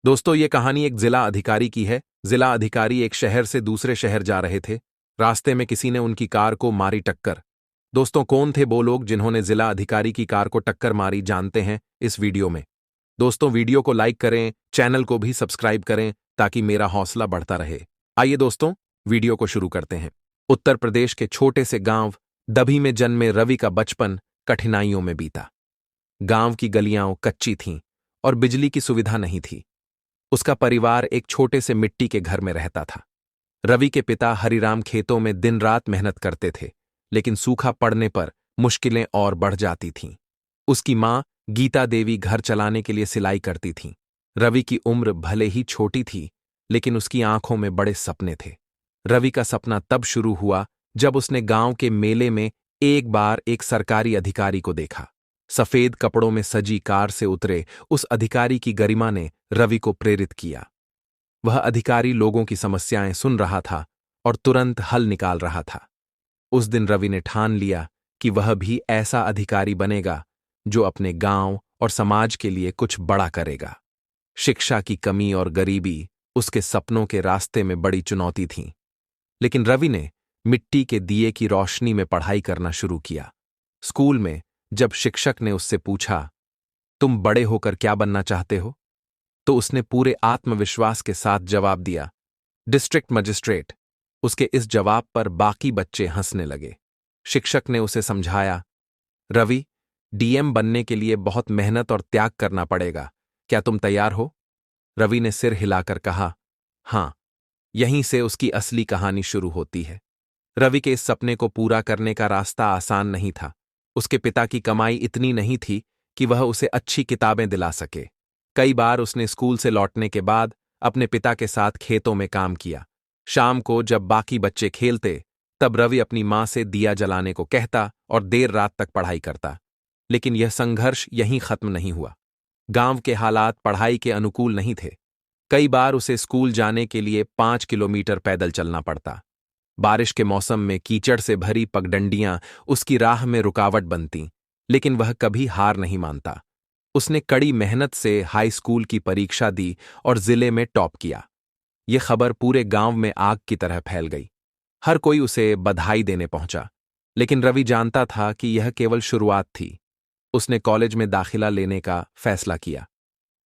दोस्तों, ये कहानी एक जिला अधिकारी की है। जिला अधिकारी एक शहर से दूसरे शहर जा रहे थे। रास्ते में किसी ने उनकी कार को मारी टक्कर। दोस्तों, कौन थे वो लोग जिन्होंने जिला अधिकारी की कार को टक्कर मारी, जानते हैं इस वीडियो में। दोस्तों, वीडियो को लाइक करें, चैनल को भी सब्सक्राइब करें ताकि मेरा हौसला बढ़ता रहे। आइए दोस्तों, वीडियो को शुरू करते हैं। उत्तर प्रदेश के छोटे से गांव दभी में जन्मे रवि का बचपन कठिनाइयों में बीता। गांव की गलियां कच्ची थीं और बिजली की सुविधा नहीं थी। उसका परिवार एक छोटे से मिट्टी के घर में रहता था। रवि के पिता हरिराम खेतों में दिन रात मेहनत करते थे, लेकिन सूखा पड़ने पर मुश्किलें और बढ़ जाती थीं। उसकी मां गीता देवी घर चलाने के लिए सिलाई करती थीं। रवि की उम्र भले ही छोटी थी, लेकिन उसकी आंखों में बड़े सपने थे। रवि का सपना तब शुरू हुआ जब उसने गांव के मेले में एक बार एक सरकारी अधिकारी को देखा। सफेद कपड़ों में सजी कार से उतरे उस अधिकारी की गरिमा ने रवि को प्रेरित किया। वह अधिकारी लोगों की समस्याएं सुन रहा था और तुरंत हल निकाल रहा था। उस दिन रवि ने ठान लिया कि वह भी ऐसा अधिकारी बनेगा जो अपने गांव और समाज के लिए कुछ बड़ा करेगा। शिक्षा की कमी और गरीबी उसके सपनों के रास्ते में बड़ी चुनौती थीं, लेकिन रवि ने मिट्टी के दिए की रोशनी में पढ़ाई करना शुरू किया। स्कूल में जब शिक्षक ने उससे पूछा, तुम बड़े होकर क्या बनना चाहते हो, तो उसने पूरे आत्मविश्वास के साथ जवाब दिया, डिस्ट्रिक्ट मजिस्ट्रेट। उसके इस जवाब पर बाकी बच्चे हंसने लगे। शिक्षक ने उसे समझाया, रवि, डीएम बनने के लिए बहुत मेहनत और त्याग करना पड़ेगा। क्या तुम तैयार हो? रवि ने सिर हिलाकर कहा, हां। यहीं से उसकी असली कहानी शुरू होती है। रवि के इस सपने को पूरा करने का रास्ता आसान नहीं था। उसके पिता की कमाई इतनी नहीं थी कि वह उसे अच्छी किताबें दिला सके। कई बार उसने स्कूल से लौटने के बाद अपने पिता के साथ खेतों में काम किया। शाम को जब बाकी बच्चे खेलते, तब रवि अपनी मां से दिया जलाने को कहता और देर रात तक पढ़ाई करता। लेकिन यह संघर्ष यहीं खत्म नहीं हुआ। गांव के हालात पढ़ाई के अनुकूल नहीं थे। कई बार उसे स्कूल जाने के लिए 5 किलोमीटर पैदल चलना पड़ता। बारिश के मौसम में कीचड़ से भरी पगडंडियां उसकी राह में रुकावट बनतीं, लेकिन वह कभी हार नहीं मानता। उसने कड़ी मेहनत से हाई स्कूल की परीक्षा दी और जिले में टॉप किया। यह खबर पूरे गांव में आग की तरह फैल गई। हर कोई उसे बधाई देने पहुंचा, लेकिन रवि जानता था कि यह केवल शुरुआत थी। उसने कॉलेज में दाखिला लेने का फैसला किया।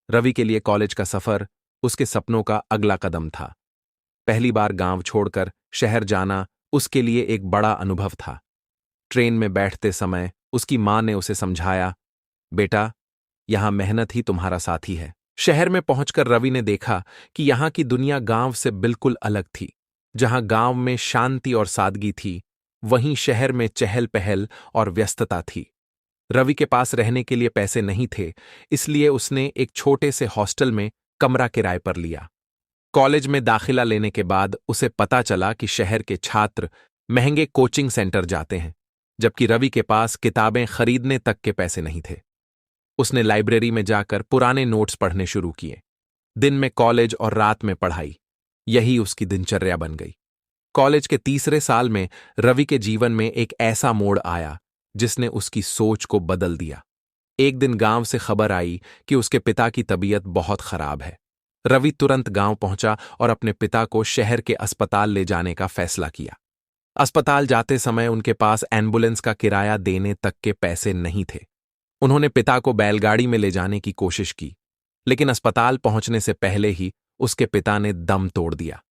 रवि के लिए कॉलेज का सफर उसके सपनों का अगला कदम था। पहली बार गांव छोड़कर शहर जाना उसके लिए एक बड़ा अनुभव था। ट्रेन में बैठते समय उसकी मां ने उसे समझाया, बेटा, यहां मेहनत ही तुम्हारा साथी है। शहर में पहुंचकर रवि ने देखा कि यहां की दुनिया गांव से बिल्कुल अलग थी। जहां गांव में शांति और सादगी थी, वहीं शहर में चहल पहल और व्यस्तता थी। रवि के पास रहने के लिए पैसे नहीं थे, इसलिए उसने एक छोटे से हॉस्टल में कमरा किराए पर लिया। कॉलेज में दाखिला लेने के बाद उसे पता चला कि शहर के छात्र महंगे कोचिंग सेंटर जाते हैं, जबकि रवि के पास किताबें खरीदने तक के पैसे नहीं थे। उसने लाइब्रेरी में जाकर पुराने नोट्स पढ़ने शुरू किए। दिन में कॉलेज और रात में पढ़ाई, यही उसकी दिनचर्या बन गई। कॉलेज के तीसरे साल में रवि के जीवन में एक ऐसा मोड़ आया जिसने उसकी सोच को बदल दिया। एक दिन गांव से खबर आई कि उसके पिता की तबीयत बहुत खराब है। रवि तुरंत गांव पहुंचा और अपने पिता को शहर के अस्पताल ले जाने का फैसला किया। अस्पताल जाते समय उनके पास एम्बुलेंस का किराया देने तक के पैसे नहीं थे। उन्होंने पिता को बैलगाड़ी में ले जाने की कोशिश की, लेकिन अस्पताल पहुंचने से पहले ही उसके पिता ने दम तोड़ दिया।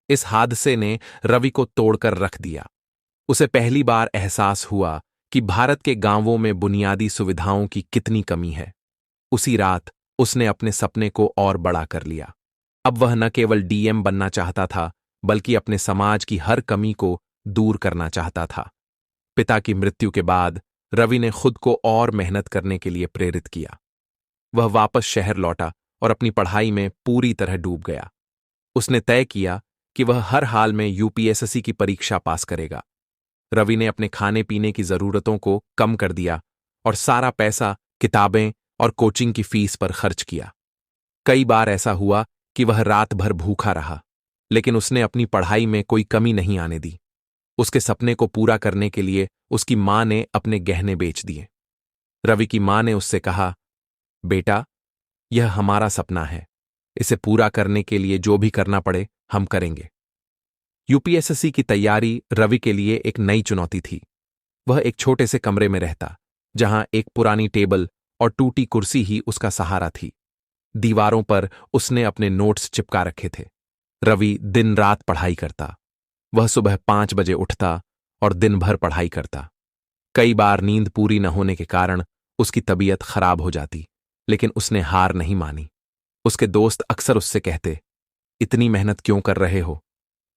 इस हादसे ने रवि को तोड़कर रख दिया। उसे पहली बार एहसास हुआ कि भारत के गांवों में बुनियादी सुविधाओं की कितनी कमी है। उसी रात उसने अपने सपने को और बड़ा कर लिया। अब वह न केवल डीएम बनना चाहता था, बल्कि अपने समाज की हर कमी को दूर करना चाहता था। पिता की मृत्यु के बाद रवि ने खुद को और मेहनत करने के लिए प्रेरित किया। वह वापस शहर लौटा और अपनी पढ़ाई में पूरी तरह डूब गया। उसने तय किया कि वह हर हाल में यूपीएससी की परीक्षा पास करेगा। रवि ने अपने खाने पीने की जरूरतों को कम कर दिया और सारा पैसा किताबें और कोचिंग की फीस पर खर्च किया। कई बार ऐसा हुआ कि वह रात भर भूखा रहा, लेकिन उसने अपनी पढ़ाई में कोई कमी नहीं आने दी। उसके सपने को पूरा करने के लिए उसकी मां ने अपने गहने बेच दिए। रवि की मां ने उससे कहा, बेटा, यह हमारा सपना है, इसे पूरा करने के लिए जो भी करना पड़े हम करेंगे। यूपीएसएससी की तैयारी रवि के लिए एक नई चुनौती थी। वह एक छोटे से कमरे में रहता, जहां एक पुरानी टेबल और टूटी कुर्सी ही उसका सहारा थी। दीवारों पर उसने अपने नोट्स चिपका रखे थे। रवि दिन रात पढ़ाई करता। वह सुबह 5 बजे उठता और दिन भर पढ़ाई करता। कई बार नींद पूरी न होने के कारण उसकी तबीयत खराब हो जाती, लेकिन उसने हार नहीं मानी। उसके दोस्त अक्सर उससे कहते, इतनी मेहनत क्यों कर रहे हो?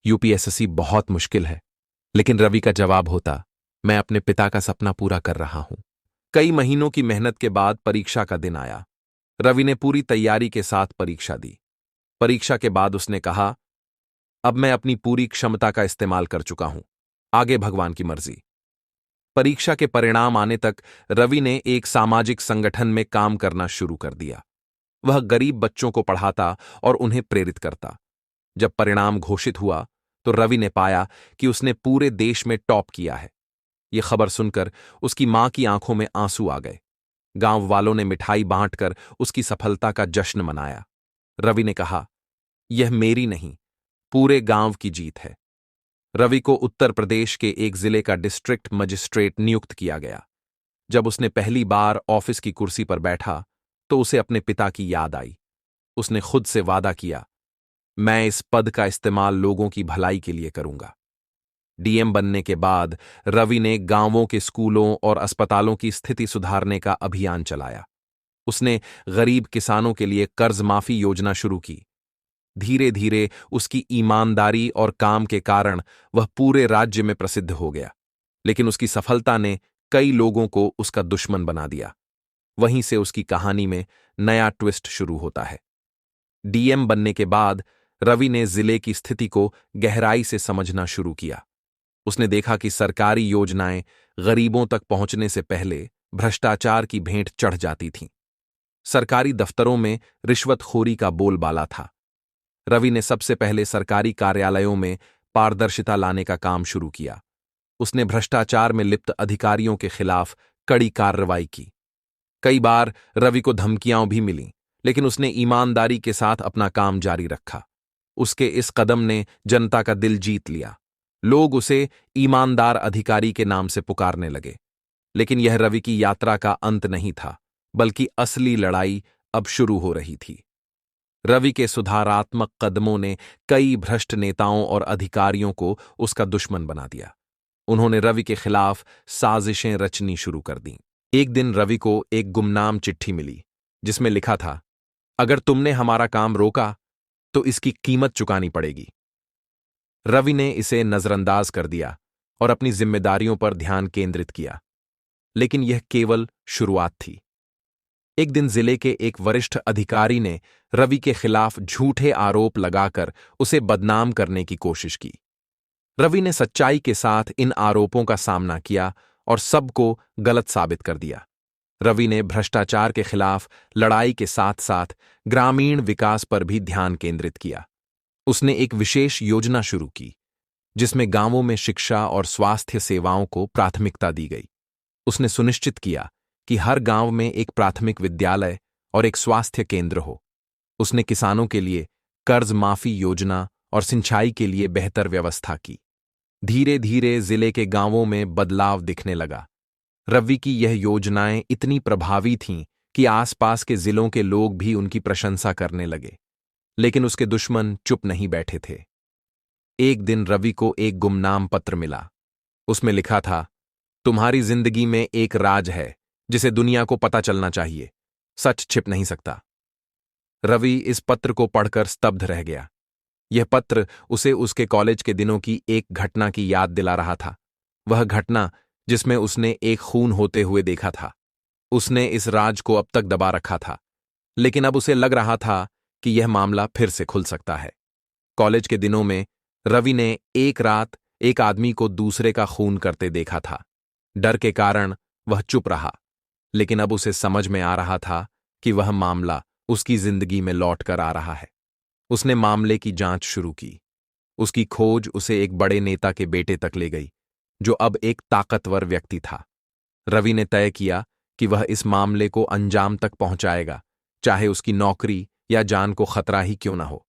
यूपीएसएससी बहुत मुश्किल है। लेकिन रवि का जवाब होता, मैं अपने पिता का सपना पूरा कर रहा हूं। कई महीनों की मेहनत के बाद परीक्षा का दिन आया। रवि ने पूरी तैयारी के साथ परीक्षा दी। परीक्षा के बाद उसने कहा, अब मैं अपनी पूरी क्षमता का इस्तेमाल कर चुका हूं, आगे भगवान की मर्जी। परीक्षा के परिणाम आने तक रवि ने एक सामाजिक संगठन में काम करना शुरू कर दिया। वह गरीब बच्चों को पढ़ाता और उन्हें प्रेरित करता। जब परिणाम घोषित हुआ तो रवि ने पाया कि उसने पूरे देश में टॉप किया है। यह खबर सुनकर उसकी मां की आंखों में आंसू आ गए। गांव वालों ने मिठाई बांटकर उसकी सफलता का जश्न मनाया। रवि ने कहा, यह मेरी नहीं, पूरे गांव की जीत है। रवि को उत्तर प्रदेश के एक जिले का डिस्ट्रिक्ट मजिस्ट्रेट नियुक्त किया गया। जब उसने पहली बार ऑफिस की कुर्सी पर बैठा तो उसे अपने पिता की याद आई। उसने खुद से वादा किया, मैं इस पद का इस्तेमाल लोगों की भलाई के लिए करूंगा। डीएम बनने के बाद रवि ने गांवों के स्कूलों और अस्पतालों की स्थिति सुधारने का अभियान चलाया। उसने गरीब किसानों के लिए कर्ज माफी योजना शुरू की। धीरे धीरे उसकी ईमानदारी और काम के कारण वह पूरे राज्य में प्रसिद्ध हो गया। लेकिन उसकी सफलता ने कई लोगों को उसका दुश्मन बना दिया। वहीं से उसकी कहानी में नया ट्विस्ट शुरू होता है। डीएम बनने के बाद रवि ने जिले की स्थिति को गहराई से समझना शुरू किया। उसने देखा कि सरकारी योजनाएं गरीबों तक पहुंचने से पहले भ्रष्टाचार की भेंट चढ़ जाती थीं। सरकारी दफ्तरों में रिश्वतखोरी का बोलबाला था। रवि ने सबसे पहले सरकारी कार्यालयों में पारदर्शिता लाने का काम शुरू किया। उसने भ्रष्टाचार में लिप्त अधिकारियों के खिलाफ कड़ी कार्रवाई की। कई बार रवि को धमकियां भी मिलीं, लेकिन उसने ईमानदारी के साथ अपना काम जारी रखा। उसके इस कदम ने जनता का दिल जीत लिया। लोग उसे ईमानदार अधिकारी के नाम से पुकारने लगे। लेकिन यह रवि की यात्रा का अंत नहीं था, बल्कि असली लड़ाई अब शुरू हो रही थी। रवि के सुधारात्मक कदमों ने कई भ्रष्ट नेताओं और अधिकारियों को उसका दुश्मन बना दिया। उन्होंने रवि के खिलाफ साजिशें रचनी शुरू कर दीं। एक दिन रवि को एक गुमनाम चिट्ठी मिली, जिसमें लिखा था, अगर तुमने हमारा काम रोका तो इसकी कीमत चुकानी पड़ेगी। रवि ने इसे नजरअंदाज कर दिया और अपनी जिम्मेदारियों पर ध्यान केंद्रित किया। लेकिन यह केवल शुरुआत थी। एक दिन जिले के एक वरिष्ठ अधिकारी ने रवि के खिलाफ झूठे आरोप लगाकर उसे बदनाम करने की कोशिश की। रवि ने सच्चाई के साथ इन आरोपों का सामना किया और सबको गलत साबित कर दिया। रवि ने भ्रष्टाचार के खिलाफ लड़ाई के साथ साथ ग्रामीण विकास पर भी ध्यान केंद्रित किया। उसने एक विशेष योजना शुरू की, जिसमें गांवों में शिक्षा और स्वास्थ्य सेवाओं को प्राथमिकता दी गई। उसने सुनिश्चित किया कि हर गांव में एक प्राथमिक विद्यालय और एक स्वास्थ्य केंद्र हो। उसने किसानों के लिए कर्ज माफी योजना और सिंचाई के लिए बेहतर व्यवस्था की। धीरे धीरे जिले के गांवों में बदलाव दिखने लगा। रवि की यह योजनाएं इतनी प्रभावी थीं कि आसपास के जिलों के लोग भी उनकी प्रशंसा करने लगे। लेकिन उसके दुश्मन चुप नहीं बैठे थे। एक दिन रवि को एक गुमनाम पत्र मिला। उसमें लिखा था, तुम्हारी जिंदगी में एक राज है जिसे दुनिया को पता चलना चाहिए। सच छिप नहीं सकता। रवि इस पत्र को पढ़कर स्तब्ध रह गया। यह पत्र उसे उसके कॉलेज के दिनों की एक घटना की याद दिला रहा था। वह घटना जिसमें उसने एक खून होते हुए देखा था। उसने इस राज को अब तक दबा रखा था, लेकिन अब उसे लग रहा था कि यह मामला फिर से खुल सकता है। कॉलेज के दिनों में रवि ने एक रात एक आदमी को दूसरे का खून करते देखा था। डर के कारण वह चुप रहा, लेकिन अब उसे समझ में आ रहा था कि वह मामला उसकी जिंदगी में लौट कर आ रहा है। उसने मामले की जांच शुरू की। उसकी खोज उसे एक बड़े नेता के बेटे तक ले गई, जो अब एक ताकतवर व्यक्ति था। रवि ने तय किया कि वह इस मामले को अंजाम तक पहुंचाएगा, चाहे उसकी नौकरी या जान को खतरा ही क्यों ना हो।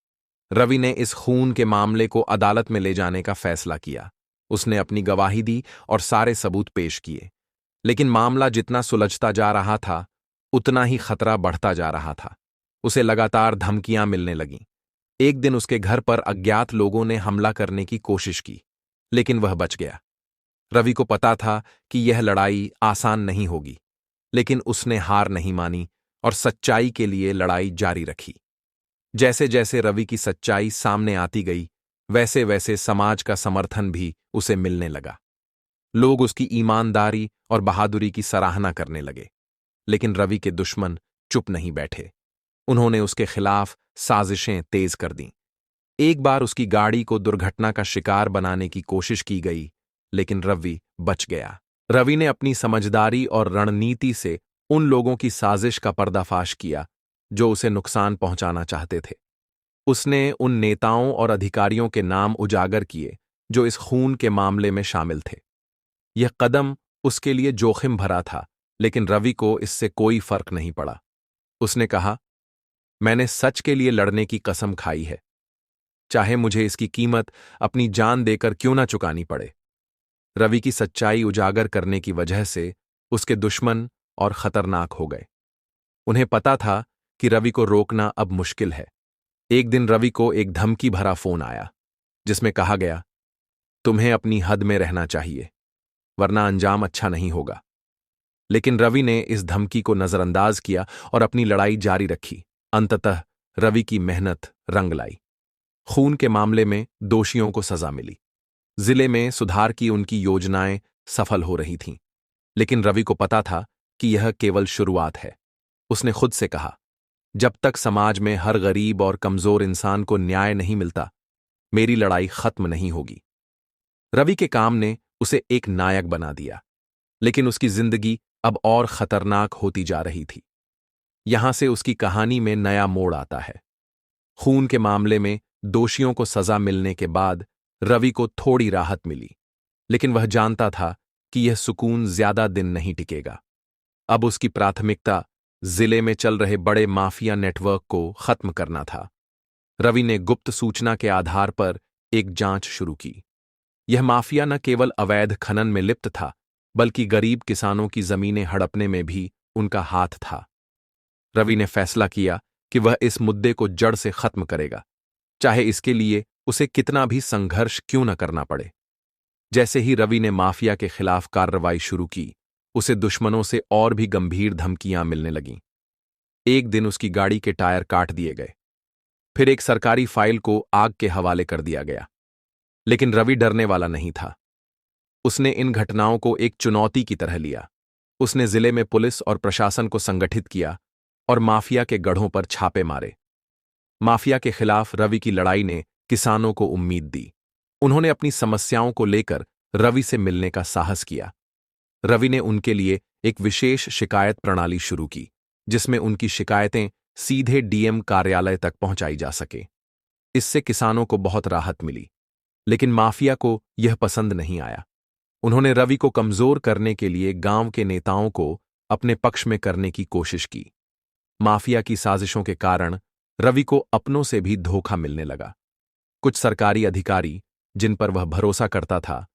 रवि ने इस खून के मामले को अदालत में ले जाने का फैसला किया। उसने अपनी गवाही दी और सारे सबूत पेश किए। लेकिन मामला जितना सुलझता जा रहा था, उतना ही खतरा बढ़ता जा रहा था। उसे लगातार धमकियां मिलने लगीं। एक दिन उसके घर पर अज्ञात लोगों ने हमला करने की कोशिश की, लेकिन वह बच गया। रवि को पता था कि यह लड़ाई आसान नहीं होगी, लेकिन उसने हार नहीं मानी और सच्चाई के लिए लड़ाई जारी रखी। जैसे जैसे रवि की सच्चाई सामने आती गई, वैसे वैसे समाज का समर्थन भी उसे मिलने लगा। लोग उसकी ईमानदारी और बहादुरी की सराहना करने लगे। लेकिन रवि के दुश्मन चुप नहीं बैठे। उन्होंने उसके खिलाफ साजिशें तेज कर दीं। एक बार उसकी गाड़ी को दुर्घटना का शिकार बनाने की कोशिश की गई, लेकिन रवि बच गया। रवि ने अपनी समझदारी और रणनीति से उन लोगों की साजिश का पर्दाफाश किया जो उसे नुकसान पहुंचाना चाहते थे। उसने उन नेताओं और अधिकारियों के नाम उजागर किए जो इस खून के मामले में शामिल थे। यह कदम उसके लिए जोखिम भरा था, लेकिन रवि को इससे कोई फर्क नहीं पड़ा। उसने कहा, मैंने सच के लिए लड़ने की कसम खाई है, चाहे मुझे इसकी कीमत अपनी जान देकर क्यों ना चुकानी पड़े। रवि की सच्चाई उजागर करने की वजह से उसके दुश्मन और खतरनाक हो गए। उन्हें पता था कि रवि को रोकना अब मुश्किल है। एक दिन रवि को एक धमकी भरा फोन आया, जिसमें कहा गया, तुम्हें अपनी हद में रहना चाहिए, वरना अंजाम अच्छा नहीं होगा। लेकिन रवि ने इस धमकी को नजरअंदाज किया और अपनी लड़ाई जारी रखी। अंततः रवि की मेहनत रंग लाई। खून के मामले में दोषियों को सजा मिली। जिले में सुधार की उनकी योजनाएं सफल हो रही थीं। लेकिन रवि को पता था कि यह केवल शुरुआत है। उसने खुद से कहा, जब तक समाज में हर गरीब और कमजोर इंसान को न्याय नहीं मिलता, मेरी लड़ाई खत्म नहीं होगी। रवि के काम ने उसे एक नायक बना दिया, लेकिन उसकी जिंदगी अब और खतरनाक होती जा रही थी। यहां से उसकी कहानी में नया मोड़ आता है। खून के मामले में दोषियों को सजा मिलने के बाद रवि को थोड़ी राहत मिली, लेकिन वह जानता था कि यह सुकून ज्यादा दिन नहीं टिकेगा। अब उसकी प्राथमिकता जिले में चल रहे बड़े माफिया नेटवर्क को खत्म करना था। रवि ने गुप्त सूचना के आधार पर एक जांच शुरू की। यह माफिया न केवल अवैध खनन में लिप्त था, बल्कि गरीब किसानों की जमीनें हड़पने में भी उनका हाथ था। रवि ने फैसला किया कि वह इस मुद्दे को जड़ से खत्म करेगा, चाहे इसके लिए उसे कितना भी संघर्ष क्यों न करना पड़े। जैसे ही रवि ने माफिया के खिलाफ कार्रवाई शुरू की, उसे दुश्मनों से और भी गंभीर धमकियां मिलने लगीं। एक दिन उसकी गाड़ी के टायर काट दिए गए। फिर एक सरकारी फाइल को आग के हवाले कर दिया गया। लेकिन रवि डरने वाला नहीं था। उसने इन घटनाओं को एक चुनौती की तरह लिया। उसने जिले में पुलिस और प्रशासन को संगठित किया और माफिया के गढ़ों पर छापे मारे। माफिया के खिलाफ रवि की लड़ाई ने किसानों को उम्मीद दी। उन्होंने अपनी समस्याओं को लेकर रवि से मिलने का साहस किया। रवि ने उनके लिए एक विशेष शिकायत प्रणाली शुरू की, जिसमें उनकी शिकायतें सीधे डीएम कार्यालय तक पहुंचाई जा सके। इससे किसानों को बहुत राहत मिली, लेकिन माफिया को यह पसंद नहीं आया। उन्होंने रवि को कमजोर करने के लिए गांव के नेताओं को अपने पक्ष में करने की कोशिश की। माफिया की साजिशों के कारण रवि को अपनों से भी धोखा मिलने लगा। कुछ सरकारी अधिकारी, जिन पर वह भरोसा करता था,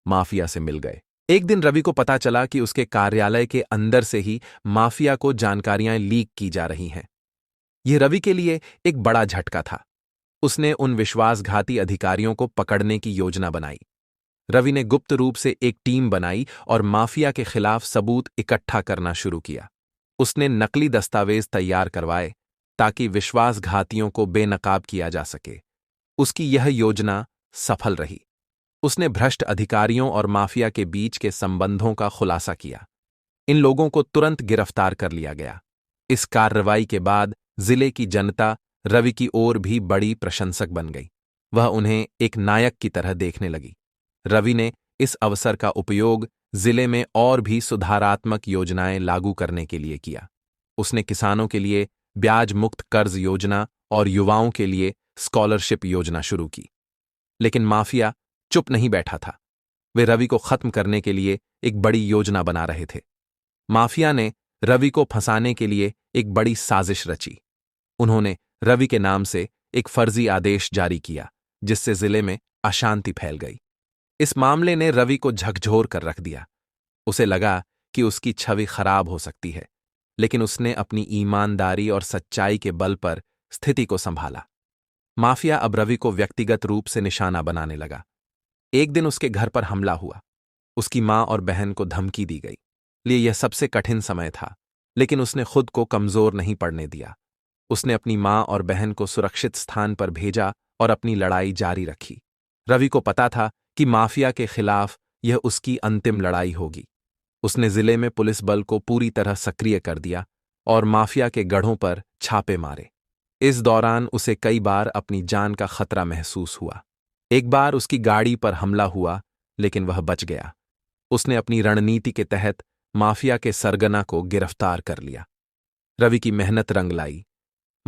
माफिया से मिल गए। एक दिन रवि को पता चला कि उसके कार्यालय के अंदर से ही माफिया को जानकारियां लीक की जा रही हैं। यह रवि के लिए एक बड़ा झटका था। उसने उन विश्वासघाती अधिकारियों को पकड़ने की योजना बनाई। रवि ने गुप्त रूप से एक टीम बनाई और माफिया के खिलाफ सबूत इकट्ठा करना शुरू किया। उसने नकली दस्तावेज तैयार करवाए ताकि विश्वासघातियों को बेनकाब किया जा सके। उसकी यह योजना सफल रही। उसने भ्रष्ट अधिकारियों और माफिया के बीच के संबंधों का खुलासा किया। इन लोगों को तुरंत गिरफ्तार कर लिया गया। इस कार्रवाई के बाद जिले की जनता रवि की ओर भी बड़ी प्रशंसक बन गई। वह उन्हें एक नायक की तरह देखने लगी। रवि ने इस अवसर का उपयोग जिले में और भी सुधारात्मक योजनाएं लागू करने के लिए किया। उसने किसानों के लिए ब्याज मुक्त कर्ज योजना और युवाओं के लिए स्कॉलरशिप योजना शुरू की। लेकिन माफिया चुप नहीं बैठा था। वे रवि को खत्म करने के लिए एक बड़ी योजना बना रहे थे। माफिया ने रवि को फंसाने के लिए एक बड़ी साजिश रची। उन्होंने रवि के नाम से एक फर्जी आदेश जारी किया, जिससे जिले में अशांति फैल गई। इस मामले ने रवि को झकझोर कर रख दिया। उसे लगा कि उसकी छवि खराब हो सकती है, लेकिन उसने अपनी ईमानदारी और सच्चाई के बल पर स्थिति को संभाला। माफिया अब रवि को व्यक्तिगत रूप से निशाना बनाने लगा। एक दिन उसके घर पर हमला हुआ। उसकी मां और बहन को धमकी दी गई। लिए यह सबसे कठिन समय था, लेकिन उसने खुद को कमजोर नहीं पड़ने दिया। उसने अपनी मां और बहन को सुरक्षित स्थान पर भेजा और अपनी लड़ाई जारी रखी। रवि को पता था कि माफिया के खिलाफ यह उसकी अंतिम लड़ाई होगी। उसने जिले में पुलिस बल को पूरी तरह सक्रिय कर दिया और माफिया के गढ़ों पर छापे मारे। इस दौरान उसे कई बार अपनी जान का खतरा महसूस हुआ। एक बार उसकी गाड़ी पर हमला हुआ, लेकिन वह बच गया। उसने अपनी रणनीति के तहत माफिया के सरगना को गिरफ्तार कर लिया। रवि की मेहनत रंग लाई।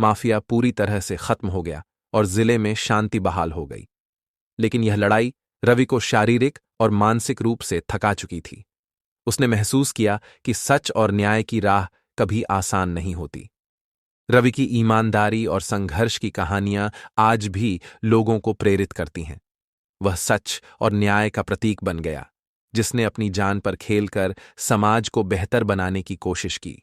माफिया पूरी तरह से खत्म हो गया और जिले में शांति बहाल हो गई। लेकिन यह लड़ाई रवि को शारीरिक और मानसिक रूप से थका चुकी थी। उसने महसूस किया कि सच और न्याय की राह कभी आसान नहीं होती। रवि की ईमानदारी और संघर्ष की कहानियां आज भी लोगों को प्रेरित करती हैं। वह सच और न्याय का प्रतीक बन गया, जिसने अपनी जान पर खेलकर समाज को बेहतर बनाने की कोशिश की।